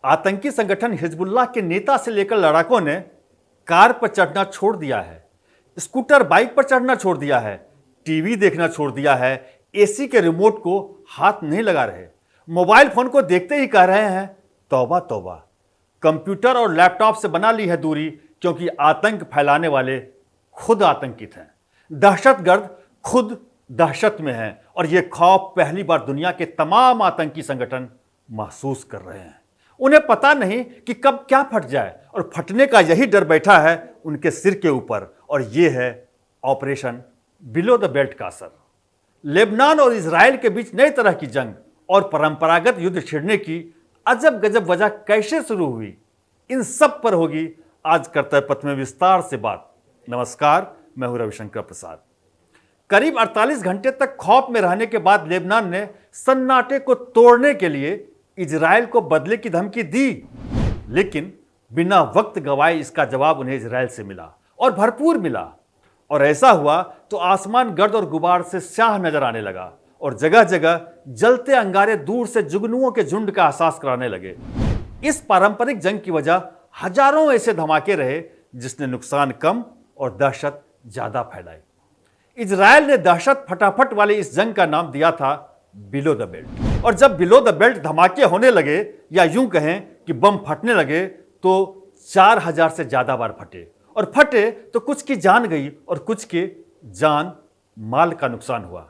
आतंकी संगठन हिजबुल्लाह के नेता से लेकर लड़ाकों ने कार पर चढ़ना छोड़ दिया है, स्कूटर बाइक पर चढ़ना छोड़ दिया है, टीवी देखना छोड़ दिया है, एसी के रिमोट को हाथ नहीं लगा रहे, मोबाइल फोन को देखते ही कह रहे हैं तौबा तौबा। कंप्यूटर और लैपटॉप से बना ली है दूरी, क्योंकि आतंक फैलाने वाले खुद आतंकित हैं। दहशतगर्द खुद दहशत में हैं और यह खौफ पहली बार दुनिया के तमाम आतंकी संगठन महसूस कर रहे हैं। उन्हें पता नहीं कि कब क्या फट जाए और फटने का यही डर बैठा है उनके सिर के ऊपर, और यह है ऑपरेशन बिलो द बेल्ट का असर। लेबनान और इजराइल के बीच नई तरह की जंग और परंपरागत युद्ध छिड़ने की अजब गजब वजह कैसे शुरू हुई, इन सब पर होगी आज कर्तव्य पथ में विस्तार से बात। नमस्कार, मैं हूं रविशंकर प्रसाद। करीब 48 घंटे तक खौफ में रहने के बाद लेबनान ने सन्नाटे को तोड़ने के लिए इजराइल को बदले की धमकी दी, लेकिन बिना वक्त गवाए इसका जवाब उन्हें इजराइल से मिला और भरपूर मिला। और ऐसा हुआ तो आसमान गर्द और गुबार से स्याह नजर आने लगा और जगह जगह जलते अंगारे दूर से जुगनुओं के झुंड का एहसास कराने लगे। इस पारंपरिक जंग की वजह हजारों ऐसे धमाके रहे जिसने नुकसान कम और दहशत ज्यादा फैलाई। इजराइल ने दहशत फटाफट वाली इस जंग का नाम दिया था बिलो द बेल्ट। और जब बिलो द बेल्ट धमाके होने लगे, या यूं कहें कि बम फटने लगे, तो 4000 से ज्यादा बार फटे, और फटे तो कुछ की जान गई और कुछ के जान माल का नुकसान हुआ।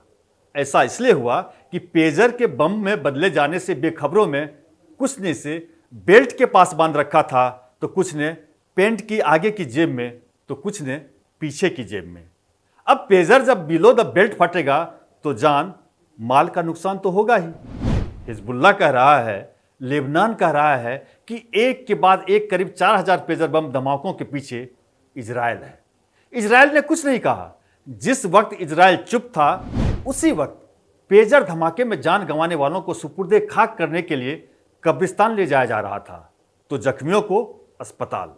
ऐसा इसलिए हुआ कि पेजर के बम में बदले जाने से बेखबरों में कुछ ने इसे बेल्ट के पास बांध रखा था, तो कुछ ने पैंट की आगे की जेब में, तो कुछ ने पीछे की जेब में। अब पेजर जब बिलो द बेल्ट फटेगा तो जान माल का नुकसान तो होगा ही। हिजबुल्लाह कह रहा है, लेबनान कह रहा है कि एक के बाद एक करीब 4000 पेजर बम धमाकों के पीछे इजराइल है। इजराइल ने कुछ नहीं कहा। जिस वक्त इजराइल चुप था, उसी वक्त पेजर धमाके में जान गंवाने वालों को सुपुर्दे खाक करने के लिए कब्रिस्तान ले जाया जा रहा था, तो जख्मियों को अस्पताल।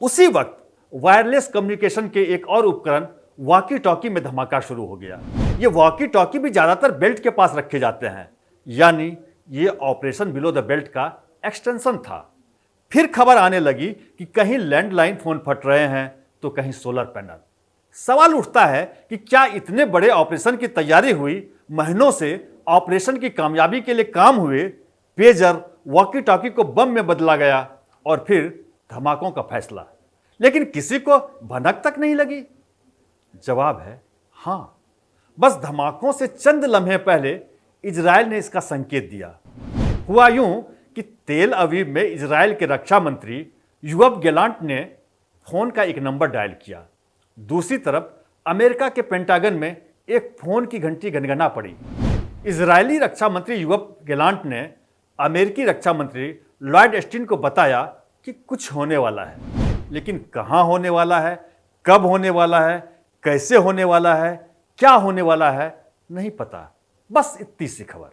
उसी वक्त वायरलेस कम्युनिकेशन के एक और उपकरण वॉकी टॉकी में धमाका शुरू हो गया। ये वॉकी टॉकी भी ज्यादातर बेल्ट के पास रखे जाते हैं, यानी ये ऑपरेशन बिलो द बेल्ट का एक्सटेंशन था। फिर खबर आने लगी कि कहीं लैंडलाइन फोन फट रहे हैं तो कहीं सोलर पैनल। सवाल उठता है कि क्या इतने बड़े ऑपरेशन की तैयारी हुई, महीनों से ऑपरेशन की कामयाबी के लिए काम हुए, पेजर वॉकी टॉकी को बम में बदला गया और फिर धमाकों का फैसला, लेकिन किसी को भनक तक नहीं लगी? जवाब है हां। बस धमाकों से चंद लम्हे पहले इजराइल ने इसका संकेत दिया। हुआ यूं कि तेल अवीव में इजराइल के रक्षा मंत्री युअब गैलांट ने फोन का एक नंबर डायल किया। दूसरी तरफ अमेरिका के पेंटागन में एक फोन की घंटी गनगना पड़ी। इजरायली रक्षा मंत्री युअब गैलांट ने अमेरिकी रक्षा मंत्री लॉयड ऑस्टिन को बताया कि कुछ होने वाला है, लेकिन कहां होने वाला है, कब होने वाला है, कैसे होने वाला है, क्या होने वाला है, नहीं पता। बस इतनी सी खबर।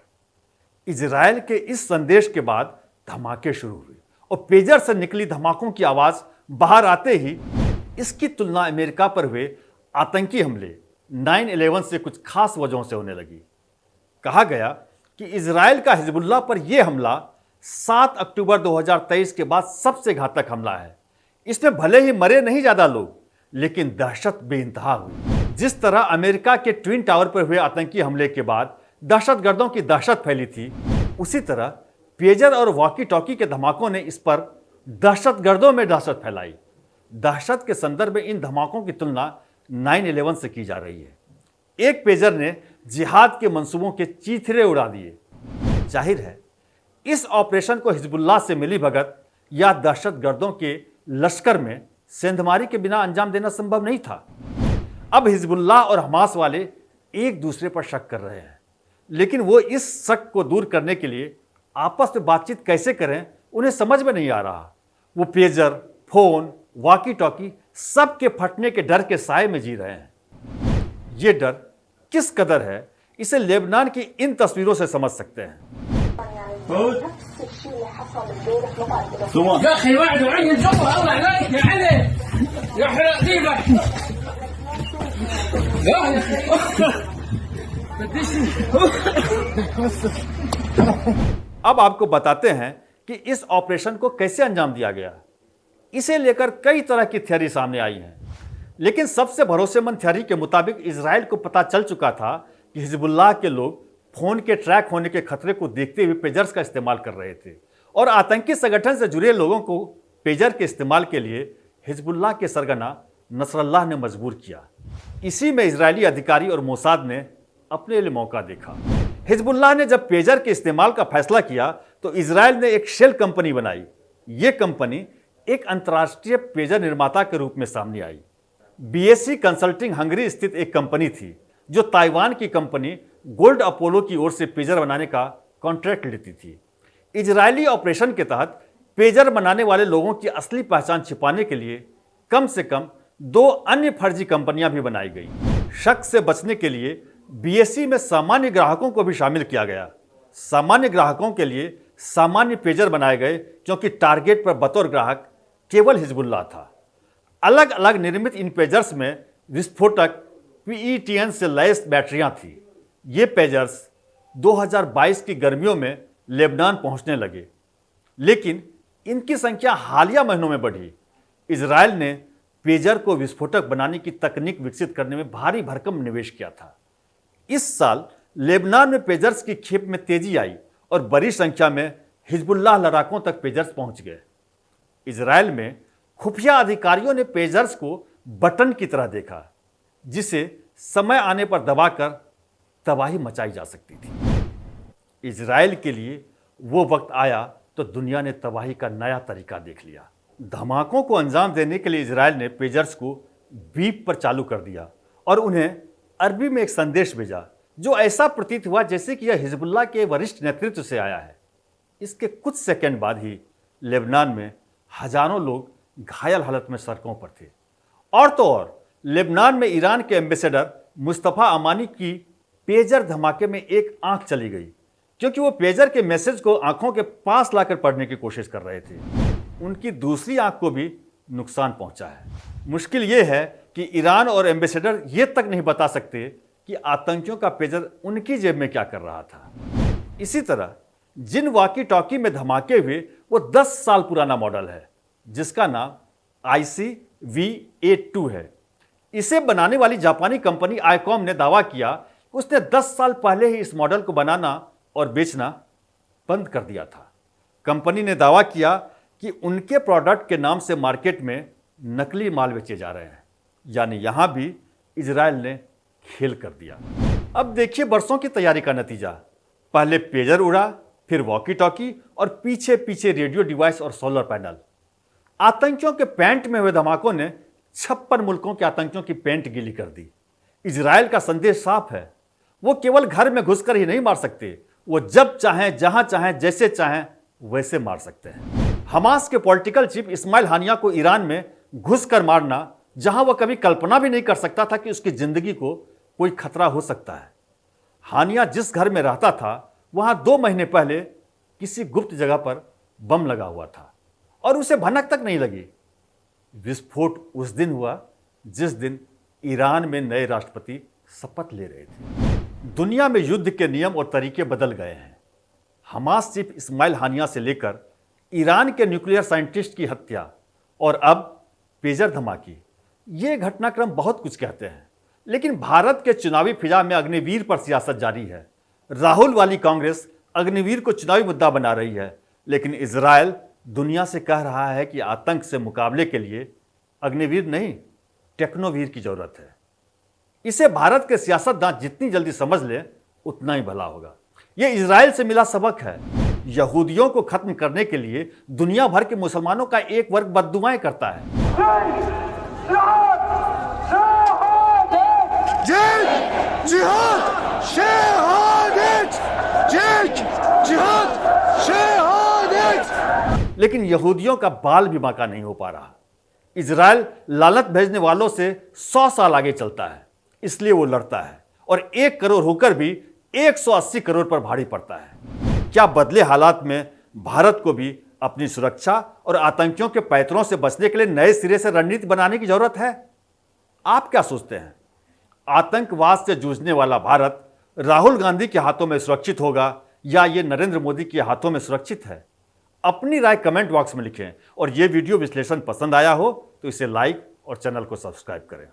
इजराइल के इस संदेश के बाद धमाके शुरू हुए और पेजर से निकली धमाकों की आवाज बाहर आते ही इसकी तुलना अमेरिका पर हुए आतंकी हमले 9/11 से कुछ खास वजहों से होने लगी। कहा गया कि इजराइल का हिजबुल्लाह पर यह हमला 7 अक्टूबर 2023 के बाद सबसे घातक हमला है। इसमें भले ही मरे नहीं ज्यादा लोग, लेकिन दहशत बेइंतहा हुई। जिस तरह अमेरिका के ट्विन टावर पर हुए आतंकी हमले के बाद दहशतगर्दों की दहशत फैली थी, उसी तरह पेजर और वॉकी टॉकी के धमाकों ने इस पर दहशतगर्दों में दहशत फैलाई। दहशत के संदर्भ में इन धमाकों की तुलना 9/11 से की जा रही है। एक पेजर ने जिहाद के मंसूबों के चीथड़े उड़ा दिए। जाहिर है इस ऑपरेशन को हिजबुल्लाह से मिली भगत या दहशतगर्दों के लश्कर में सेंधमारी के बिना अंजाम देना संभव नहीं था। अब हिजबुल्लाह और हमास वाले एक दूसरे पर शक कर रहे हैं, लेकिन वो इस शक को दूर करने के लिए आपस में बातचीत कैसे करें उन्हें समझ में नहीं आ रहा। वो पेजर, फोन, वॉकी टॉकी सब के फटने के डर के साए में जी रहे हैं। ये डर किस कदर है, इसे लेबनान की इन तस्वीरों से समझ सकते हैं। अब आपको बताते हैं कि इस ऑपरेशन को कैसे अंजाम दिया गया। इसे लेकर कई तरह की थ्योरी सामने आई हैं, लेकिन सबसे भरोसेमंद थ्योरी के मुताबिक इजराइल को पता चल चुका था कि हिजबुल्लाह के लोग फोन के ट्रैक होने के खतरे को देखते हुए पेजर्स का इस्तेमाल कर रहे थे और आतंकी संगठन से जुड़े लोगों को पेजर के इस्तेमाल के लिए हिजबुल्लाह के सरगना नसरल्लाह ने मजबूर किया। इसी में इजरायली अधिकारी और मोसाद ने अपने लिए मौका देखा। हिजबुल्लाह ने जब पेजर के इस्तेमाल का फैसला किया तो इजराइल ने एक शेल कंपनी बनाई। ये कंपनी एक अंतर्राष्ट्रीय पेजर निर्माता के रूप में सामने आई। बीएससी कंसल्टिंग हंगरी स्थित एक कंपनी थी जो ताइवान की कंपनी गोल्ड अपोलो की ओर से पेजर बनाने का कॉन्ट्रैक्ट लेती थी। इजरायली ऑपरेशन के तहत पेजर बनाने वाले लोगों की असली पहचान छिपाने के लिए कम से कम 2 अन्य फर्जी कंपनियां भी बनाई गई। शक से बचने के लिए बीएससी में सामान्य ग्राहकों को भी शामिल किया गया। सामान्य ग्राहकों के लिए सामान्य पेजर बनाए गए क्योंकि टारगेट पर बतौर ग्राहक केवल हिजबुल्लाह था। अलग अलग निर्मित इन पेजर्स में विस्फोटक पीईटीएन से लैस बैटरियां थी। ये पेजर्स 2022 की गर्मियों में लेबनान पहुंचने लगे, लेकिन इनकी संख्या हालिया महीनों में बढ़ी। इजराइल ने पेजर को विस्फोटक बनाने की तकनीक विकसित करने में भारी भरकम निवेश किया था। इस साल लेबनान में पेजर्स की खेप में तेजी आई और बड़ी संख्या में हिजबुल्लाह लड़ाकों तक पेजर्स पहुंच गए। इजराइल में खुफिया अधिकारियों ने पेजर्स को बटन की तरह देखा, जिसे समय आने पर दबाकर तबाही मचाई जा सकती थी। इजराइल के लिए वो वक्त आया तो दुनिया ने तबाही का नया तरीका देख लिया। धमाकों को अंजाम देने के लिए इजराइल ने पेजर्स को बीप पर चालू कर दिया और उन्हें अरबी में एक संदेश भेजा जो ऐसा प्रतीत हुआ जैसे कि यह हिजबुल्लाह के वरिष्ठ नेतृत्व से आया है। इसके कुछ सेकंड बाद ही लेबनान में हजारों लोग घायल हालत में सड़कों पर थे। और तो और लेबनान में ईरान के एम्बेसडर मुस्तफ़ा अमानी की पेजर धमाके में एक आंख चली गई, क्योंकि वो पेजर के मैसेज को आंखों के पास लाकर पढ़ने की कोशिश कर रहे थे। उनकी दूसरी आंख को भी नुकसान पहुंचा है। मुश्किल ये है कि ईरान और एम्बेसडर ये तक नहीं बता सकते कि आतंकियों का पेजर उनकी जेब में क्या कर रहा था। इसी तरह जिन वॉकी टॉकी में धमाके हुए वो 10 साल पुराना मॉडल है, जिसका नाम ICV-A2 है। इसे बनाने वाली जापानी कंपनी आईकॉम ने दावा किया कि उसने 10 साल पहले ही इस मॉडल को बनाना और बेचना बंद कर दिया था। कंपनी ने दावा किया कि उनके प्रोडक्ट के नाम से मार्केट में नकली माल बेचे जा रहे हैं। यानी यहां भी इजराइल ने खेल कर दिया। अब देखिए बरसों की तैयारी का नतीजा। पहले पेजर उड़ा, फिर वॉकी टॉकी और पीछे पीछे रेडियो डिवाइस और सोलर पैनल। आतंकियों के पैंट में हुए धमाकों ने 56 मुल्कों के आतंकियों की पैंट गीली कर दी। इजराइल का संदेश साफ है, वो केवल घर में घुसकर ही नहीं मार सकते, वो जब चाहें, जहां चाहें, जैसे चाहें वैसे मार सकते हैं। हमास के पॉलिटिकल चीफ इस्माइल हानिया को ईरान में घुसकर मारना, जहां वह कभी कल्पना भी नहीं कर सकता था कि उसकी जिंदगी को कोई खतरा हो सकता है। हानिया जिस घर में रहता था वहां 2 महीने पहले किसी गुप्त जगह पर बम लगा हुआ था और उसे भनक तक नहीं लगी। विस्फोट उस दिन हुआ जिस दिन ईरान में नए राष्ट्रपति शपथ ले रहे थे। दुनिया में युद्ध के नियम और तरीके बदल गए हैं। हमास चीफ इस्माइल हानिया से लेकर ईरान के न्यूक्लियर साइंटिस्ट की हत्या और अब पेजर धमाके, ये घटनाक्रम बहुत कुछ कहते हैं। लेकिन भारत के चुनावी फिजा में अग्निवीर पर सियासत जारी है। राहुल वाली कांग्रेस अग्निवीर को चुनावी मुद्दा बना रही है, लेकिन इजराइल दुनिया से कह रहा है कि आतंक से मुकाबले के लिए अग्निवीर नहीं, टेक्नोवीर की जरूरत है। इसे भारत के सियासतदान जितनी जल्दी समझ ले उतना ही भला होगा। यह इजराइल से मिला सबक है। यहूदियों को खत्म करने के लिए दुनिया भर के मुसलमानों का एक वर्ग बद्दुआएं करता है। लेकिन यहूदियों का बाल भी बांका नहीं हो पा रहा। इजराइल लालच भेजने वालों से 100 साल आगे चलता है, इसलिए वो लड़ता है और 1 करोड़ होकर भी 180 करोड़ पर भारी पड़ता है। क्या बदले हालात में भारत को भी अपनी सुरक्षा और आतंकियों के पैतरों से बचने के लिए नए सिरे से रणनीति बनाने की जरूरत है? आप क्या सोचते हैं? आतंकवाद से जूझने वाला भारत राहुल गांधी के हाथों में सुरक्षित होगा या ये नरेंद्र मोदी के हाथों में सुरक्षित है? अपनी राय कमेंट बॉक्स में लिखें और यह वीडियो विश्लेषण पसंद आया हो तो इसे लाइक और चैनल को सब्सक्राइब करें।